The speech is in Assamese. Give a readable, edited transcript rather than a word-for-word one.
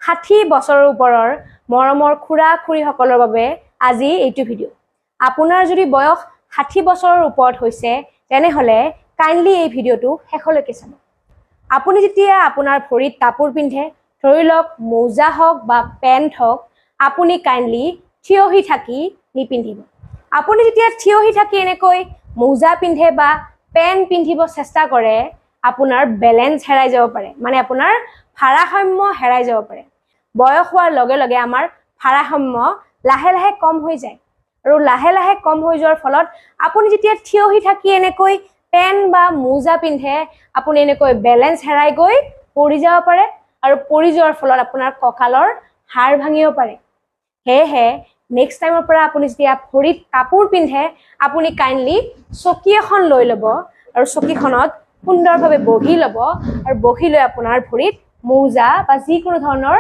60 বছৰৰ ওপৰৰ মৰমৰ খুৰা খুৰীসকলৰ বাবে আজি এইটো ভিডিঅ'। আপোনাৰ যদি বয়স 60 বছৰৰ ওপৰত হৈছে তেনেহলে কাইণ্ডলি এই ভিডিঅ'টো শেষলৈকে চাব। আপুনি যেতিয়া আপোনাৰ ভৰিত কাপোৰ পিন্ধে, ধৰি লওক মোজা হওক বা পেণ্ট হওক, আপুনি কাইণ্ডলি থিয় হৈ থাকি নিপিন্ধিব। আপুনি যেতিয়া থিয় হৈ থাকি এনেকৈ মোজা পিন্ধে বা পেণ্ট পিন্ধিব চেষ্টা কৰে, আপোনাৰ বেলেঞ্চ হেৰাই যাব পাৰে, মানে আপোনাৰ ভাৰসাম্য হেৰাই যাব পাৰে। বয়স হোৱাৰ লগে লগে আমাৰ ভাৰসাম্য লাহে লাহে কম হৈ যায়, আৰু লাহে লাহে কম হৈ যোৱাৰ ফলত আপুনি যেতিয়া থিয় হৈ থাকি এনেকৈ পেণ্ট বা মোজা পিন্ধে, আপুনি এনেকৈ বেলেঞ্চ হেৰাই গৈ পৰি যাব পাৰে, আৰু পৰি যোৱাৰ ফলত আপোনাৰ কঁকালৰ হাড় ভাঙিব পাৰে। সেয়েহে নেক্সট টাইমৰ পৰা আপুনি যেতিয়া ভৰিত কাপোৰ পিন্ধে, আপুনি কাইণ্ডলি চকী এখন লৈ ল'ব, আৰু চকীখনত সুন্দৰভাৱে বহি ল'ব, আৰু বহি লৈ আপোনাৰ ভৰিত মোজা বা যিকোনো ধৰণৰ